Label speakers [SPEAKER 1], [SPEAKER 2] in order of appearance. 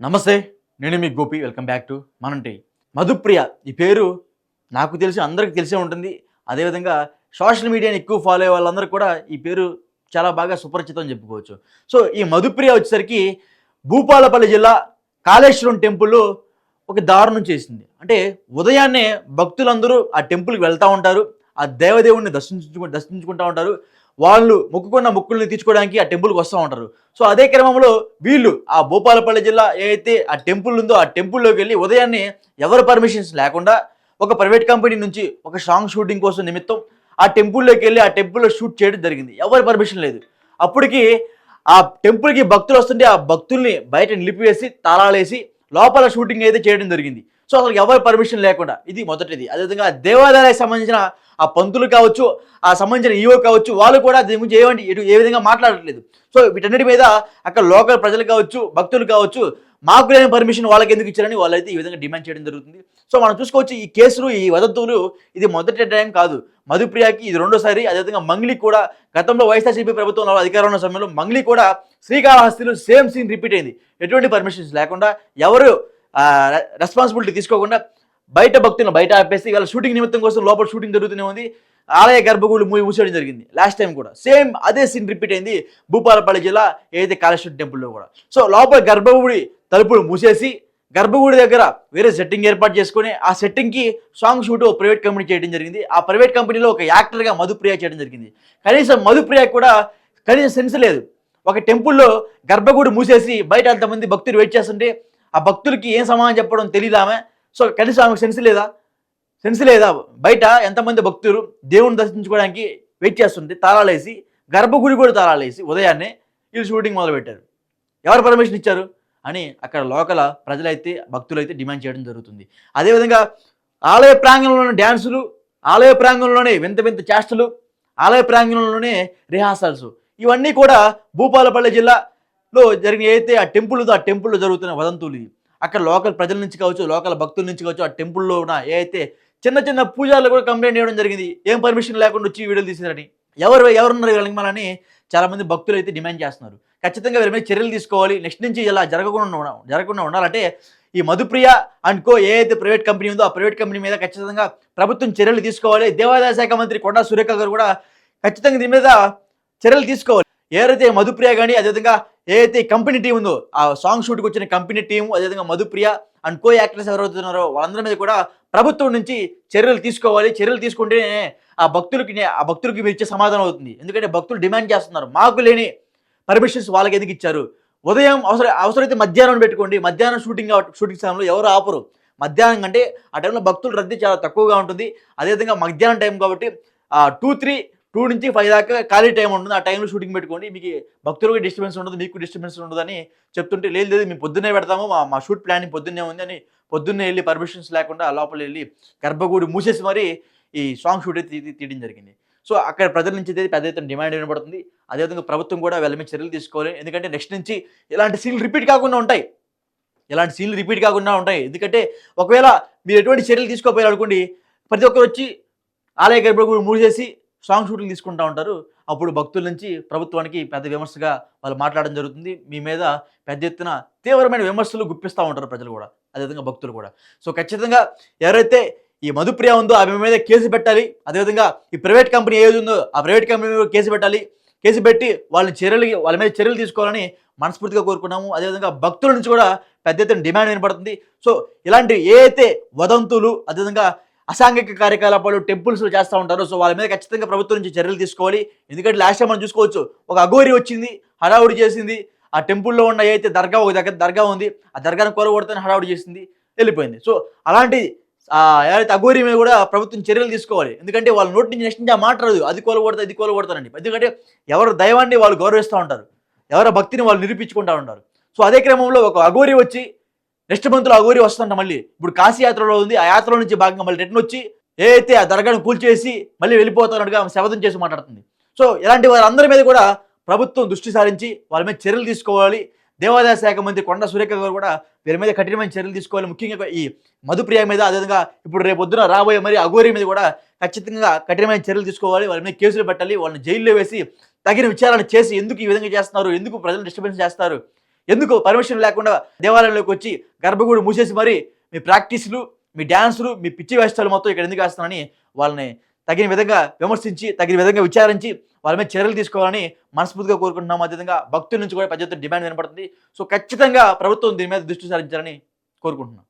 [SPEAKER 1] నమస్తే. నేను మీ గోపి. వెల్కమ్ బ్యాక్ టు మనంటి. మధుప్రియ ఈ పేరు నాకు తెలిసి అందరికీ తెలిసే ఉంటుంది. అదేవిధంగా సోషల్ మీడియాని ఎక్కువ ఫాలో అయ్యే వాళ్ళందరూ కూడా ఈ పేరు చాలా బాగా సుపరిచితం అని చెప్పుకోవచ్చు. సో, ఈ మధుప్రియ వచ్చేసరికి భూపాలపల్లి జిల్లా కాళేశ్వరం టెంపుల్‌లో ఒక దారుణం చేసింది. అంటే ఉదయాన్నే భక్తులందరూ ఆ టెంపుల్‌కి వెళ్తా ఉంటారు. ఆ దేవదేవుడిని దర్శించుకుంటా ఉంటారు. వాళ్ళు మొక్కుకున్న మొక్కుల్ని తీర్చుకోవడానికి ఆ టెంపుల్‌కి వస్తా ఉంటారు. సో, అదే క్రమంలో వీళ్ళు ఆ భూపాలపల్లి జిల్లా ఏదైతే ఆ టెంపుల్ ఉందో ఆ టెంపుల్‌లోకి వెళ్లి ఉదయాన్నే ఎవరి పర్మిషన్స్ లేకుండా ఒక ప్రైవేట్ కంపెనీ నుంచి ఒక సాంగ్ షూటింగ్ కోసం నిమిత్తం ఆ టెంపుల్‌లోకి వెళ్లి ఆ టెంపుల్‌లో షూట్ చేయడం జరిగింది. ఎవరి పర్మిషన్ లేదు. అప్పటికి ఆ టెంపుల్‌కి భక్తులు వస్తుంటే ఆ భక్తుల్ని బయట నిలిపివేసి తాళాలేసి లోపల షూటింగ్ అయితే చేయడం జరిగింది. సో, అసలు ఎవరి పర్మిషన్ లేకుండా ఇది మొదటిది. అదేవిధంగా దేవాలయానికి సంబంధించిన ఆ పంతులు కావచ్చు, ఆ సంబంధించిన ఈవో కావచ్చు, వాళ్ళు కూడా దీని గురించి ఏ విధంగా మాట్లాడట్లేదు. సో, వీటన్నిటి మీద అక్కడ లోకల్ ప్రజలు కావచ్చు, భక్తులు కావచ్చు, మాకు లేని పర్మిషన్ వాళ్ళకి ఎందుకు ఇచ్చారని వాళ్ళైతే ఈ విధంగా డిమాండ్ చేయడం జరుగుతుంది. సో, మనం చూసుకోవచ్చు ఈ కేసులు, ఈ వదంతులు ఇది మొదటి టైం కాదు. మధుప్రియకి ఇది రెండోసారి. అదేవిధంగా మంగ్లీ కూడా గతంలో వైఎస్ఆర్‌సీపీ ప్రభుత్వంలో అధికారంలో ఉన్న సమయంలో మంగ్లీ కూడా శ్రీకాళహస్తిలో సేమ్ సీన్ రిపీట్ అయింది. ఎటువంటి పర్మిషన్స్ లేకుండా ఎవరు రెస్పాన్సిబిలిటీ తీసుకోకుండా బయట భక్తులను బయట ఆపేసి ఇవాళ షూటింగ్ నిమిత్తం కోసం లోపల షూటింగ్ జరుగుతూనే ఉంది. ఆలయ గర్భగుడి మూసేయడం జరిగింది. లాస్ట్ టైం కూడా సేమ్ అదే సీన్ రిపీట్ అయింది భూపాలపల్లి జిల్లా ఏదైతే కాళేశ్వరం టెంపుల్లో కూడా. సో, లోపల గర్భగుడి తలుపులు మూసేసి గర్భగుడి దగ్గర వేరే సెట్టింగ్ ఏర్పాటు చేసుకుని ఆ సెట్టింగ్కి సాంగ్ షూట్ ప్రైవేట్ కంపెనీ చేయడం జరిగింది. ఆ ప్రైవేట్ కంపెనీలో ఒక యాక్టర్గా మధుప్రియ చేయడం జరిగింది. కనీసం మధుప్రియ కూడా కనీసం సెన్స్ లేదు. ఒక టెంపుల్లో గర్భగుడి మూసేసి బయట అంతమంది భక్తులు వెయిట్ చేస్తుంటే ఆ భక్తులకి ఏం సమాధానం చెప్పడం తెలియదు ఆమె. సో, కనీసం ఆమెకు సెన్స్ లేదా బయట ఎంతమంది భక్తులు దేవుని దర్శించుకోవడానికి వెయిట్ చేస్తుంటే తాళాలేసి గర్భగుడి కూడా తాళాలేసి ఉదయాన్నే వీళ్ళు షూటింగ్ మొదలుపెట్టారు. ఎవరు పర్మిషన్ ఇచ్చారు అని అక్కడ లోకల్ ప్రజలైతే భక్తులైతే డిమాండ్ చేయడం జరుగుతుంది. అదేవిధంగా ఆలయ ప్రాంగణంలోని డ్యాన్సులు, ఆలయ ప్రాంగణంలోనే వింత వింత చేష్టలు, ఆలయ ప్రాంగణంలోనే రిహార్సల్స్, ఇవన్నీ కూడా భూపాలపల్లి జిల్లాలో జరిగిన ఏదైతే ఆ టెంపుల్ ఉందో ఆ టెంపుల్లో జరుగుతున్న వదంతులు. అక్కడ లోకల్ ప్రజల నుంచి కావచ్చు, లోకల్ భక్తుల నుంచి కావచ్చు, ఆ టెంపుల్లో ఉన్న ఏదైతే చిన్న చిన్న పూజారులు కూడా కంప్లైంట్ చేయడం జరిగింది. ఏం పర్మిషన్ లేకుండా వచ్చి వీడియోలు తీసారని. ఎవరున్నారు వెనకమాలని చాలామంది భక్తులు అయితే డిమాండ్ చేస్తున్నారు. ఖచ్చితంగా వీరి మీద చర్యలు తీసుకోవాలి. నెక్స్ట్ నుంచి ఇలా జరగకుండా ఉండాలంటే ఈ మధుప్రియ అండ్ కో ఏదైతే ప్రైవేట్ కంపెనీ ఉందో ఆ ప్రైవేట్ కంపెనీ మీద ఖచ్చితంగా ప్రభుత్వం చర్యలు తీసుకోవాలి. దేవాదాయ శాఖ మంత్రి కొండా సురేఖ గారు కూడా ఖచ్చితంగా దీని మీద చర్యలు తీసుకోవాలి. ఎవరైతే మధుప్రియ కానీ అదేవిధంగా ఏదైతే కంపెనీ టీం ఉందో ఆ సాంగ్ షూట్కి వచ్చిన కంపెనీ టీం అదేవిధంగా మధుప్రియ అండ్ కో యాక్టర్స్ ఎవరైతున్నారో వాళ్ళందరి మీద కూడా ప్రభుత్వం నుంచి చర్యలు తీసుకోవాలి. చర్యలు తీసుకుంటేనే ఆ భక్తులకి మీరు ఇచ్చే సమాధానం అవుతుంది. ఎందుకంటే భక్తులు డిమాండ్ చేస్తున్నారు. మాకు లేని పర్మిషన్స్ వాళ్ళకి ఎందుకు ఇచ్చారు? ఉదయం అవసరమైతే మధ్యాహ్నం పెట్టుకోండి. మధ్యాహ్నం షూటింగ్ సమయంలో ఎవరు ఆపరు. మధ్యాహ్నం కంటే ఆ టైంలో భక్తుల రద్దీ చాలా తక్కువగా ఉంటుంది. అదేవిధంగా మధ్యాహ్నం టైం కాబట్టి 2 నుంచి 5 దాకా ఖాళీ టైం ఉంటుంది. ఆ టైంలో షూటింగ్ పెట్టుకోండి. మీకు భక్తులకు డిస్టర్బెన్స్ ఉండదు, మీకు డిస్టర్బెన్స్ ఉండదని చెప్తుంటే లేదు మేము పొద్దున్నే పెడతాము, మా షూట్ ప్లానింగ్ పొద్దున్నే ఉంది అని పొద్దున్నే వెళ్ళి పర్మిషన్స్ లేకుండా లోపల వెళ్ళి గర్భగుడి మూసేసి మరీ ఈ సాంగ్ షూట్ అయితే తీయడం జరిగింది. సో, అక్కడ ప్రజల నుంచి అయితే పెద్ద ఎత్తున డిమాండ్ వినబడుతుంది. అదేవిధంగా ప్రభుత్వం కూడా వీళ్ళ మీద చర్యలు తీసుకోవాలి. ఎందుకంటే నెక్స్ట్ నుంచి ఇలాంటి సీన్లు రిపీట్ కాకుండా ఉంటాయి. ఎందుకంటే ఒకవేళ మీరు ఎటువంటి చర్యలు తీసుకోపోయారు అనుకోండి, ప్రతి ఒక్కరు వచ్చి ఆలయ గర్భగుడి మూసేసి సాంగ్ షూట్లు తీసుకుంటూ ఉంటారు. అప్పుడు భక్తుల నుంచి ప్రభుత్వానికి పెద్ద విమర్శగా వాళ్ళు మాట్లాడడం జరుగుతుంది. మీ మీద పెద్ద ఎత్తున తీవ్రమైన విమర్శలు గుప్పిస్తూ ఉంటారు ప్రజలు కూడా, అదేవిధంగా భక్తులు కూడా. సో, ఖచ్చితంగా ఎవరైతే ఈ మధుప్రియ ఉందో ఆమె మీద కేసు పెట్టాలి. అదేవిధంగా ఈ ప్రైవేట్ కంపెనీ ఏది ఉందో ఆ ప్రైవేట్ కంపెనీ మీద కేసు పెట్టాలి. కేసు పెట్టి వాళ్ళ మీద చర్యలు తీసుకోవాలని మనస్ఫూర్తిగా కోరుకున్నాము. అదేవిధంగా భక్తుల నుంచి కూడా పెద్ద ఎత్తున డిమాండ్ వినపడుతుంది. సో, ఇలాంటి ఏ అయితే వదంతులు అదేవిధంగా అసాంఘిక కార్యకలాపాలు టెంపుల్స్లో చేస్తూ ఉంటారు. సో, వాళ్ళ మీద ఖచ్చితంగా ప్రభుత్వం నుంచి చర్యలు తీసుకోవాలి. ఎందుకంటే లాస్ట్ టైం మనం చూసుకోవచ్చు, ఒక అఘోరి వచ్చింది, హడావుడి చేసింది. ఆ టెంపుల్లో ఉన్న ఏదైతే ఒక దగ్గర దర్గా ఉంది, ఆ దర్గాను కూలగొడతాని హడావుడి చేసింది, వెళ్ళిపోయింది. సో, అలాంటి ఎవరైతే అఘోరి మీద కూడా ప్రభుత్వం చర్యలు తీసుకోవాలి. ఎందుకంటే వాళ్ళ నోటి నుంచి నెక్స్ట్ నుంచి ఆ మాట రాదు, అది కూలగొడతా ఇది కూలగొడతానండి. ఎందుకంటే ఎవరు దైవాన్ని వాళ్ళు గౌరవిస్తూ ఉంటారు, ఎవరి భక్తిని వాళ్ళు నిరూపించుకుంటూ ఉంటారు. సో, అదే క్రమంలో ఒక అఘోరి వచ్చి నెక్స్ట్ మంత్లో అఘోరి వస్తుంట మళ్ళీ ఇప్పుడు కాశీ యాత్రలో ఉంది. ఆ యాత్రలో నుంచి భాగంగా మళ్ళీ రిటర్న్ వచ్చి ఏదైతే ఆ దర్గాను కూల్చేసి మళ్ళీ వెళ్ళిపోతానట్టుగా శపథం చేసి మాట్లాడుతుంది. సో, ఇలాంటి వారందరి మీద కూడా ప్రభుత్వం దృష్టి సారించి వాళ్ళ మీద చర్యలు తీసుకోవాలి. దేవాదాయ శాఖ మంత్రి కొండా సురేఖ గారు కూడా వీరి మీద కఠినమైన చర్యలు తీసుకోవాలి. ముఖ్యంగా ఈ మధుప్రియ మీద అదేవిధంగా ఇప్పుడు రేపొద్దున రాబోయే మరి అఘోరి మీద కూడా ఖచ్చితంగా కఠినమైన చర్యలు తీసుకోవాలి. వాళ్ళ మీద కేసులు పెట్టాలి. వాళ్ళని జైల్లో వేసి తగిన విచారణ చేసి ఎందుకు ఈ విధంగా చేస్తున్నారు, ఎందుకు ప్రజలు డిస్టర్బెన్స్ చేస్తారు, ఎందుకు పర్మిషన్ లేకుండా దేవాలయంలోకి వచ్చి గర్భగుడి మూసేసి మరి మీ ప్రాక్టీసులు, మీ డ్యాన్సులు, మీ పిచ్చి వేషాలు మొత్తం ఇక్కడ ఎందుకు వేస్తానని వాళ్ళని తగిన విధంగా విమర్శించి, తగిన విధంగా విచారించి వాళ్ళ మీద చర్యలు తీసుకోవాలని మనస్ఫూర్తిగా కోరుకుంటున్నాం. అదేవిధంగా భక్తుల నుంచి కూడా పెద్ద ఎత్తున డిమాండ్ వినపడుతుంది. సో ఖచ్చితంగా ప్రభుత్వం దీని మీద దృష్టి సారించాలని కోరుకుంటున్నాం.